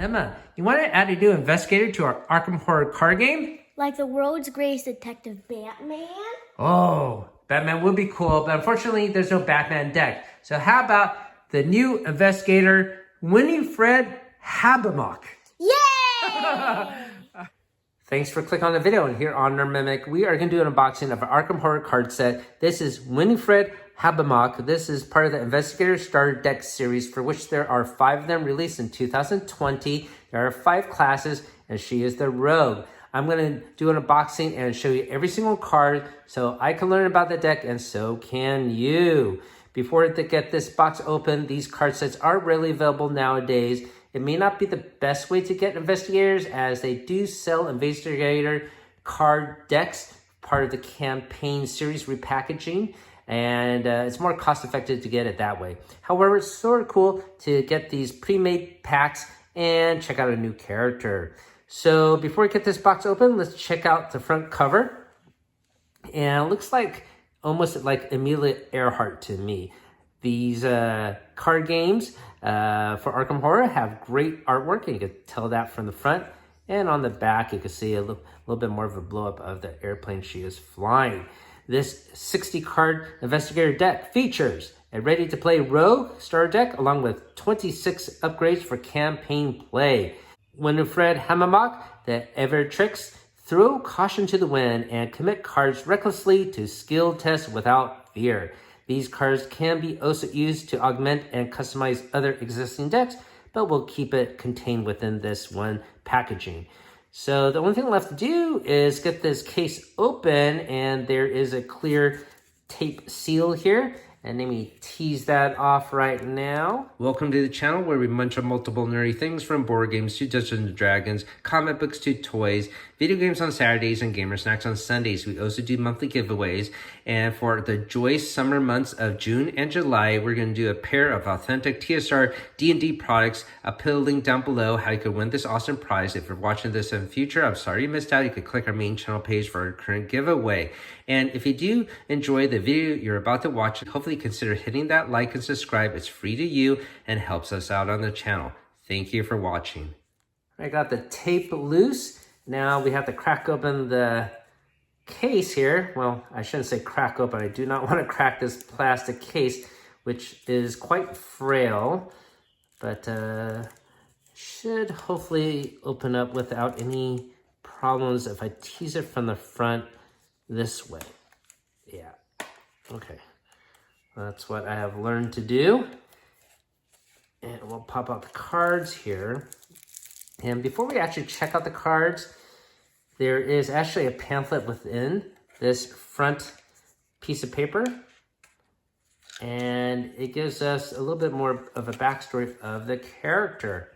Emma, you want to add a new investigator to our Arkham Horror card game? Like the world's greatest detective, Batman? Oh, Batman would be cool, but unfortunately there's no Batman deck. So how about the new investigator, Winifred Habbamock? Yay! Thanks for clicking on the video, and here on our Mimic, we are going to do an unboxing of an Arkham Horror card set. This is Winifred Habbamock. This is part of the Investigator Starter Deck series, for which there are 5 of them released in 2020. There are 5 classes, and she is the Rogue. I'm going to do an unboxing and show you every single card so I can learn about the deck, and so can you. Before to get this box open, these card sets are readily available nowadays. It may not be the best way to get investigators, as they do sell investigator card decks, part of the campaign series repackaging, and it's more cost effective to get it that way. However, it's sort of cool to get these pre-made packs and check out a new character. So before we get this box open, let's check out the front cover. And it looks like almost like Amelia Earhart to me. These card games for Arkham Horror have great artwork, and you can tell that from the front. And on the back, you can see a little bit more of a blow-up of the airplane she is flying. This 60-card investigator deck features a ready-to-play Rogue starter deck, along with 26 upgrades for campaign play. Winifred Habbamock, the Evertrix, throw caution to the wind and commit cards recklessly to skill tests without fear. These cards can be also used to augment and customize other existing decks, but we'll keep it contained within this one packaging. So the only thing left to do is get this case open, and there is a clear tape seal here. And let me tease that off right now. Welcome to the channel where we munch on multiple nerdy things, from board games to Dungeons & Dragons, comic books to toys, video games on Saturdays, and gamer snacks on Sundays. We also do monthly giveaways. And for the joyous summer months of June and July, we're going to do a pair of authentic TSR D&D products. I'll put a link down below how you could win this awesome prize. If you're watching this in the future, I'm sorry you missed out. You could click our main channel page for our current giveaway. And if you do enjoy the video you're about to watch, hopefully consider hitting that like and subscribe. It's free to you and helps us out on the channel. Thank you for watching. I got the tape loose. Now we have to crack open the case here. Well, I shouldn't say crack open. I do not want to crack this plastic case, which is quite frail, but should hopefully open up without any problems if I tease it from the front this way. Yeah, okay. That's what I have learned to do. And we'll pop out the cards here. And before we actually check out the cards, there is actually a pamphlet within this front piece of paper. And it gives us a little bit more of a backstory of the character.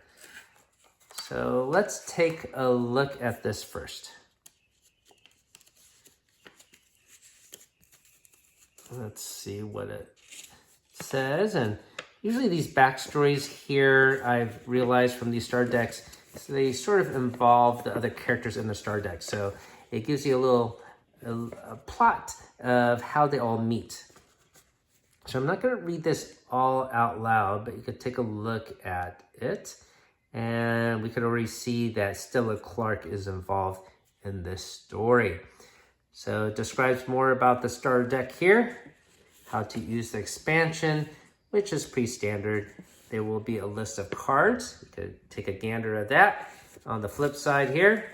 So let's take a look at this first. Let's see what it says. And usually these backstories here, I've realized from these star decks, so they sort of involve the other characters in the star deck. So it gives you a plot of how they all meet. So I'm not going to read this all out loud, but you could take a look at it. And we could already see that Stella Clark is involved in this story. So it describes more about the starter deck here, how to use the expansion, which is pretty standard. There will be a list of cards. You could take a gander at that. On the flip side here,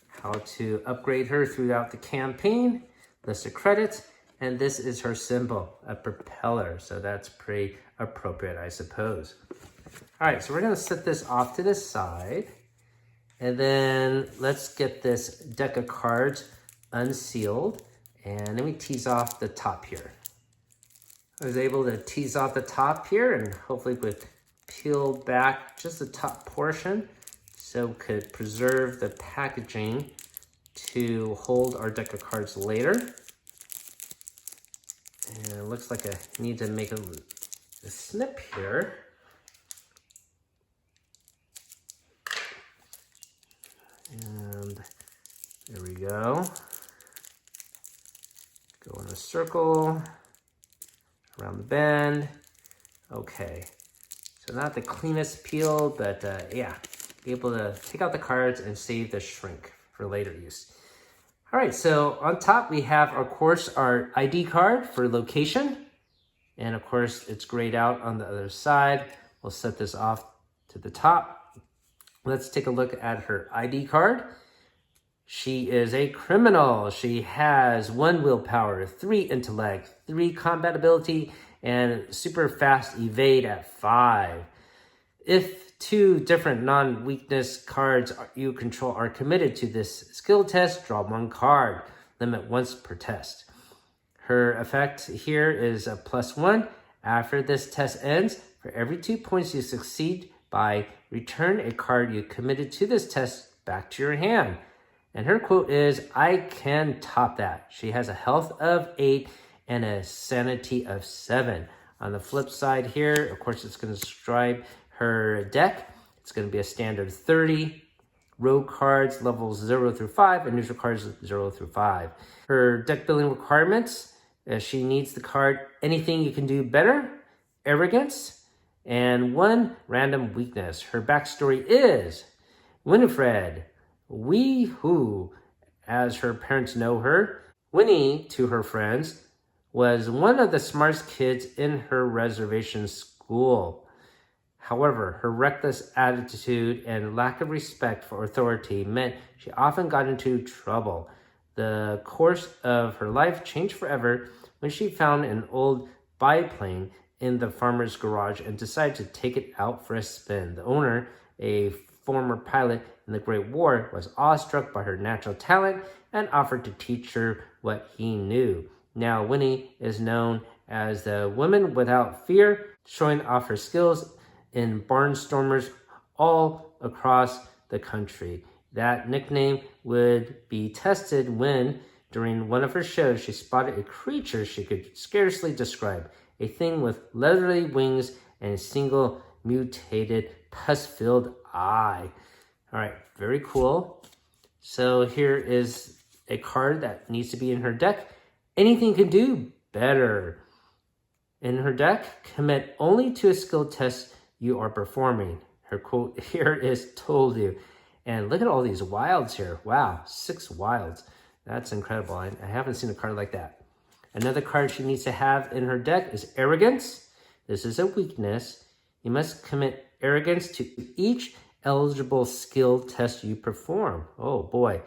how to upgrade her throughout the campaign, list of credits, and this is her symbol, a propeller. So that's pretty appropriate, I suppose. All right, so we're gonna set this off to the side, and then let's get this deck of cards unsealed, and let me tease off the top here. I was able to tease off the top here, and hopefully we could peel back just the top portion so we could preserve the packaging to hold our deck of cards later. And it looks like I need to make a snip here. And there we go. Go in a circle, around the bend. Okay, So not the cleanest peel, but yeah, be able to take out the cards and save the shrink for later use. All right, so on top we have, of course, our ID card for location. And of course, it's grayed out on the other side. We'll set this off to the top. Let's take a look at her ID card. She is a criminal. She has 1 willpower, 3 intellect, 3 combat ability, and super fast evade at 5. If 2 different non-weakness cards you control are committed to this skill test, draw 1 card. Limit once per test. Her effect here is a +1. After this test ends, for every 2 points you succeed by, return a card you committed to this test back to your hand. And her quote is, "I can top that." She has a health of 8 and a sanity of 7. On the flip side here, of course, it's going to describe her deck. It's going to be a standard 30. Rogue cards levels 0 through 5 and neutral cards 0 through 5. Her deck building requirements, she needs the card anything you can do better, arrogance, and 1 random weakness. Her backstory is Winifred, Wee Hoo, as her parents know her. Winnie, to her friends, was one of the smartest kids in her reservation school. However, her reckless attitude and lack of respect for authority meant she often got into trouble. The course of her life changed forever when she found an old biplane in the farmer's garage and decided to take it out for a spin. The owner, a former pilot in the Great War, was awestruck by her natural talent and offered to teach her what he knew. Now Winnie is known as the woman without fear, showing off her skills in barnstormers all across the country. That nickname would be tested when, during one of her shows, she spotted a creature she could scarcely describe, a thing with leathery wings and a single mutated pus-filled eye. All right, very cool. So here is a card that needs to be in her deck. Anything can do better. In her deck, commit only to a skill test you are performing. Her quote here is "told you." And look at all these wilds here. Wow, 6 wilds. That's incredible. I haven't seen a card like that. Another card she needs to have in her deck is arrogance. This is a weakness. You must commit arrogance to each eligible skill test you perform. Oh boy.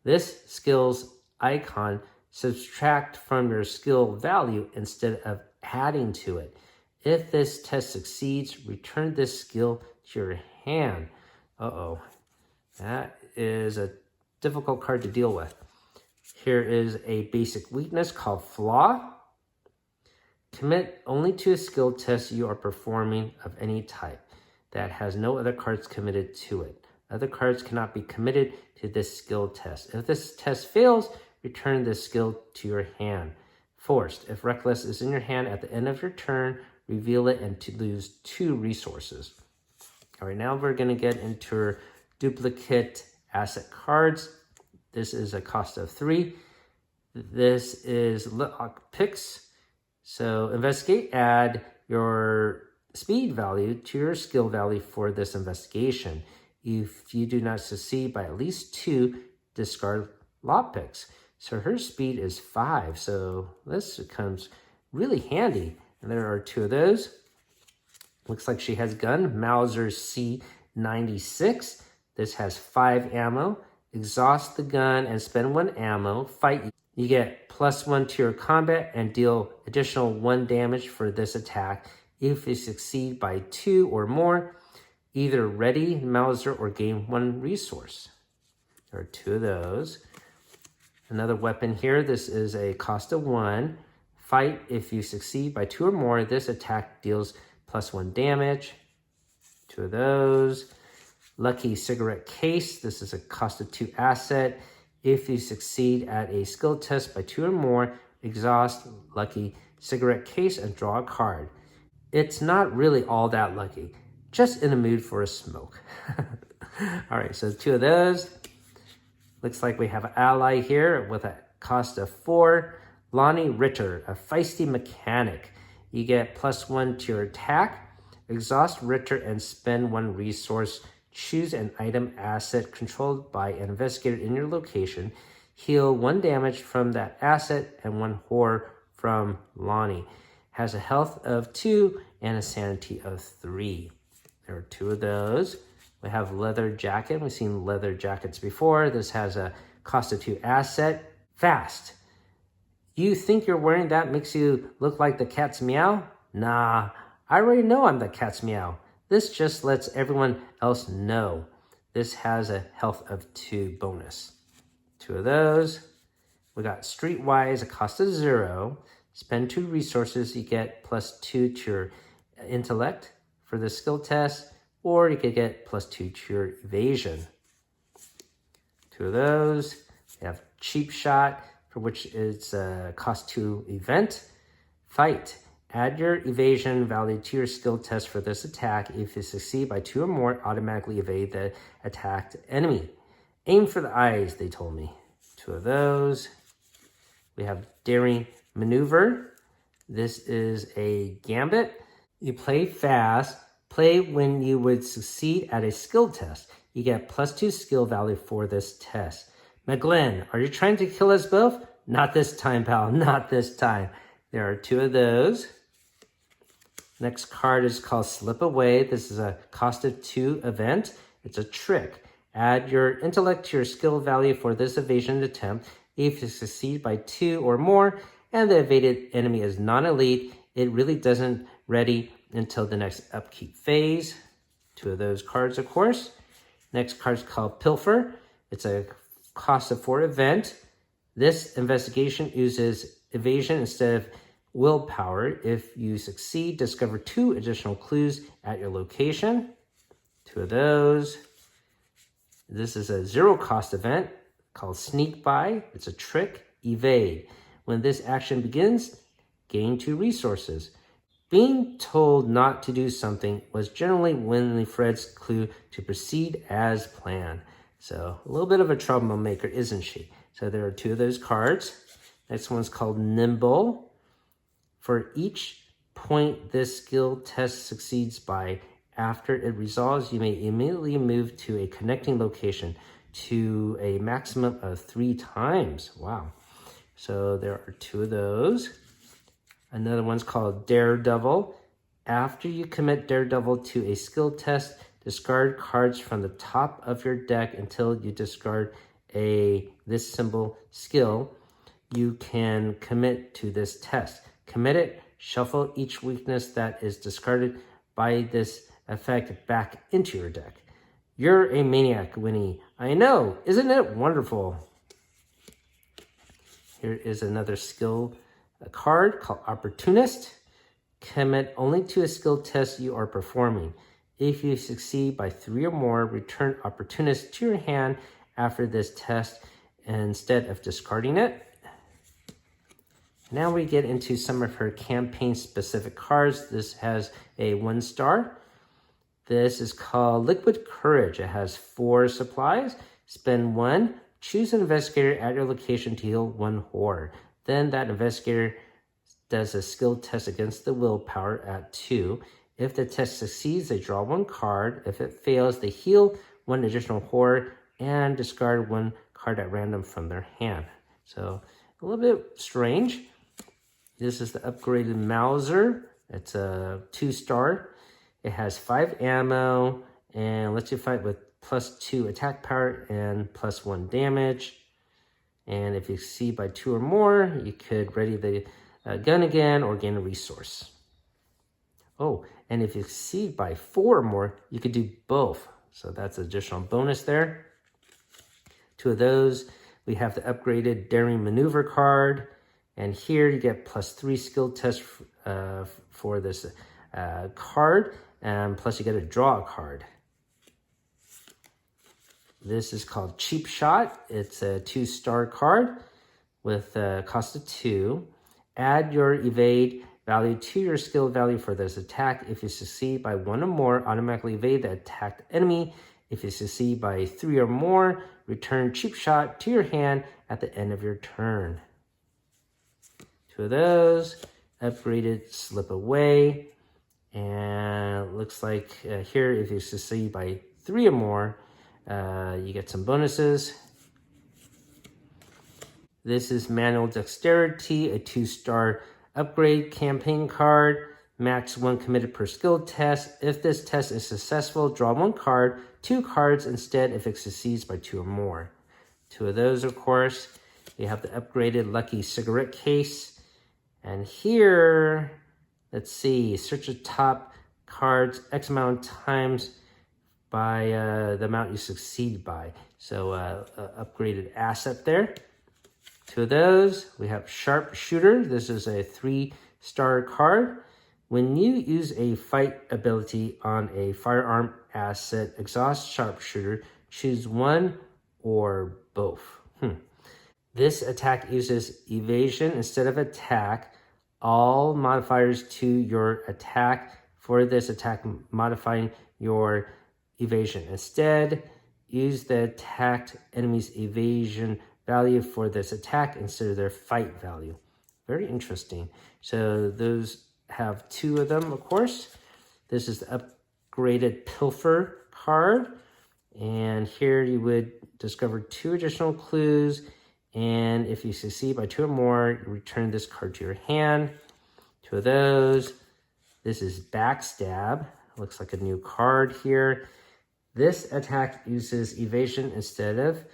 This skill's icon subtract from your skill value instead of adding to it. If this test succeeds, return this skill to your hand. Uh-oh. That is a difficult card to deal with. Here is a basic weakness called Flaw. Commit only to a skill test you are performing of any type that has no other cards committed to it. Other cards cannot be committed to this skill test. If this test fails, return this skill to your hand. Forced. If Reckless is in your hand at the end of your turn, reveal it and to lose 2 resources. All right, now we're going to get into her duplicate asset cards. This is a cost of 3. This is lock picks. So investigate, add your speed value to your skill value for this investigation. If you do not succeed by at least 2, discard lot picks. So her speed is 5. So this becomes really handy. And there are 2 of those. Looks like she has gun, Mauser C96. This has 5 ammo. Exhaust the gun and spend 1 ammo. Fight. You get +1 to your combat and deal additional 1 damage for this attack. If you succeed by 2 or more, either ready Mauser or gain 1 resource. There are 2 of those. Another weapon here. This is a cost of 1. Fight. If you succeed by 2 or more, this attack deals +1 damage. 2 of those. Lucky cigarette case. This is a cost of 2 asset. If you succeed at a skill test by 2 or more, exhaust lucky cigarette case and draw a card. It's not really all that lucky. Just in the mood for a smoke. All right, so 2 of those. Looks like we have an ally here with a cost of 4. Lonnie Ritter, a feisty mechanic. You get +1 to your attack. Exhaust Richter and spend 1 resource. Choose an item asset controlled by an investigator in your location. Heal 1 damage from that asset and 1 horror from Lonnie. Has a health of 2 and a sanity of 3. There are 2 of those. We have leather jacket. We've seen leather jackets before. This has a cost of 2 asset. Fast. You think you're wearing that makes you look like the cat's meow? Nah, I already know I'm the cat's meow. This just lets everyone else know. This has a health of 2 bonus. 2 of those. We got Streetwise, a cost of 0. Spend 2 resources, you get +2 to your intellect for the skill test, or you could get +2 to your evasion. 2 of those. We have Cheap Shot, for which is a cost 2 event. Fight. Add your evasion value to your skill test for this attack. If you succeed by 2 or more, automatically evade the attacked enemy. Aim for the eyes, they told me. 2 of those. We have Daring Maneuver. This is a gambit. You play fast. Play when you would succeed at a skill test. You get +2 skill value for this test. McGlenn, are you trying to kill us both? Not this time, pal. Not this time. There are 2 of those. Next card is called Slip Away. This is a cost of 2 event. It's a trick. Add your intellect to your skill value for this evasion attempt. If you succeed by 2 or more and the evaded enemy is non-elite, it really doesn't ready until the next upkeep phase. 2 of those cards, of course. Next card is called Pilfer. It's a cost of 4 event. This investigation uses evasion instead of willpower. If you succeed, discover 2 additional clues at your location. 2 of those. This is a 0 cost event called Sneak By. It's a trick. Evade. When this action begins, gain 2 resources. Being told not to do something was generally Winifred's clue to proceed as planned. So a little bit of a troublemaker, isn't she? So there are 2 of those cards. Next one's called Nimble. For each point this skill test succeeds by, after it resolves, you may immediately move to a connecting location to a maximum of 3 times. Wow. So there are 2 of those. Another one's called Daredevil. After you commit Daredevil to a skill test, discard cards from the top of your deck until you discard this symbol skill. You can commit to this test. Commit it, shuffle each weakness that is discarded by this effect back into your deck. You're a maniac, Winnie. I know, isn't it wonderful? Here is another skill card called Opportunist. Commit only to a skill test you are performing. If you succeed by 3 or more, return Opportunist to your hand after this test instead of discarding it. Now we get into some of her campaign-specific cards. This has a 1 star. This is called Liquid Courage. It has 4 supplies. Spend 1. Choose an investigator at your location to heal 1 horror. Then that investigator does a skill test against the willpower at 2. If the test succeeds, they draw 1 card. If it fails, they heal 1 additional horror and discard 1 card at random from their hand. So a little bit strange. This is the upgraded Mauser. It's a 2 star. It has 5 ammo and lets you fight with +2 attack power and +1 damage. And if you succeed by 2 or more, you could ready the gun again or gain a resource. Oh, and if you succeed by 4 or more, you could do both. So that's additional bonus there. 2 of those. We have the upgraded Daring Maneuver card. And here you get +3 skill test for this card. And plus you get to draw a card. This is called Cheap Shot. It's a 2 star card with a cost of 2. Add your evade value to your skill value for this attack. If you succeed by 1 or more, automatically evade the attacked enemy. If you succeed by 3 or more, return Cheap Shot to your hand at the end of your turn. 2 of those. Upgraded Slip Away. And it looks like here, if you succeed by 3 or more, you get some bonuses. This is Manual Dexterity, a 2-star upgrade campaign card. Max 1 committed per skill test. If this test is successful, draw 1 card, 2 cards instead if it succeeds by 2 or more. 2 of those, of course. You have the upgraded Lucky Cigarette Case. And here, let's see, search the top cards X amount of times by the amount you succeed by. So upgraded asset there. 2 of those. We have Sharpshooter. This is a 3-star card. When you use a fight ability on a firearm asset, exhaust Sharpshooter, choose 1 or both. This attack uses evasion instead of attack. All modifiers to your attack for this attack modifying your evasion. Instead, use the attacked enemy's evasion value for this attack instead of their fight value. Very interesting. So those have 2 of them, of course. This is the upgraded Pilfer card. And here you would discover 2 additional clues. And if you succeed by 2 or more, you return this card to your hand. 2 of those. This is Backstab. Looks like a new card here. This attack uses evasion instead of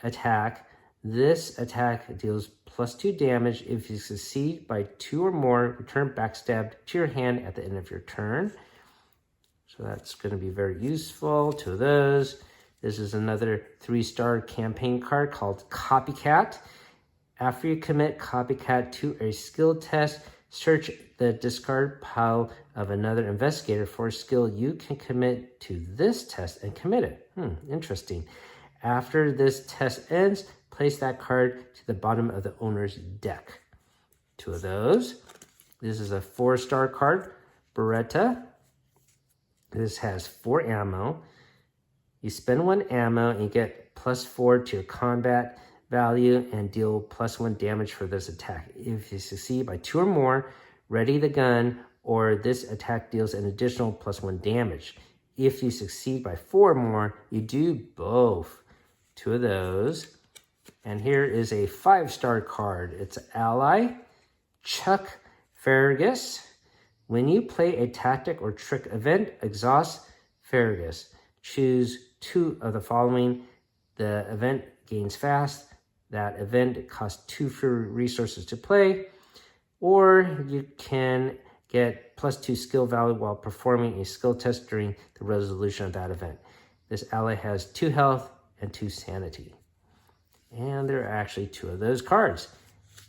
attack. This attack deals +2 damage. If you succeed by 2 or more, return Backstab to your hand at the end of your turn. So that's going to be very useful. 2 of those. This is another 3-star campaign card called Copycat. After you commit Copycat to a skill test, search the discard pile of another investigator for a skill you can commit to this test and commit it. Interesting. After this test ends, place that card to the bottom of the owner's deck. 2 of those. This is a 4-star card, Beretta. This has 4 ammo. You spend 1 ammo and you get +4 to your combat value and deal +1 damage for this attack. If you succeed by 2 or more, ready the gun, or this attack deals an additional +1 damage. If you succeed by 4 or more, you do both. 2 of those. And here is a 5-star card. It's Ally, Chuck Fergus. When you play a tactic or trick event, exhaust Fergus. Choose 2 of the following. The event gains fast. That event costs 2 fewer resources to play. Or you can get +2 skill value while performing a skill test during the resolution of that event. This ally has 2 health and 2 sanity. And there are actually 2 of those cards.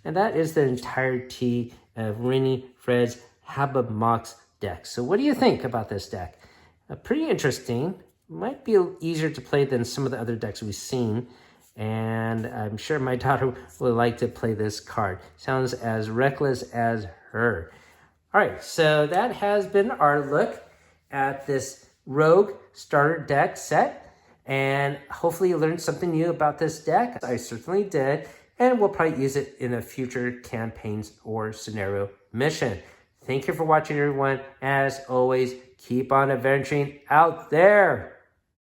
And that is the entirety of Winifred's Habbamock's deck. So what do you think about this deck? Pretty interesting. Might be easier to play than some of the other decks we've seen. And I'm sure my daughter would like to play this card. Sounds as reckless as her. All right, so that has been our look at this Rogue starter deck set. And hopefully you learned something new about this deck. I certainly did. And we'll probably use it in a future campaigns or scenario mission. Thank you for watching, everyone. As always, keep on adventuring out there.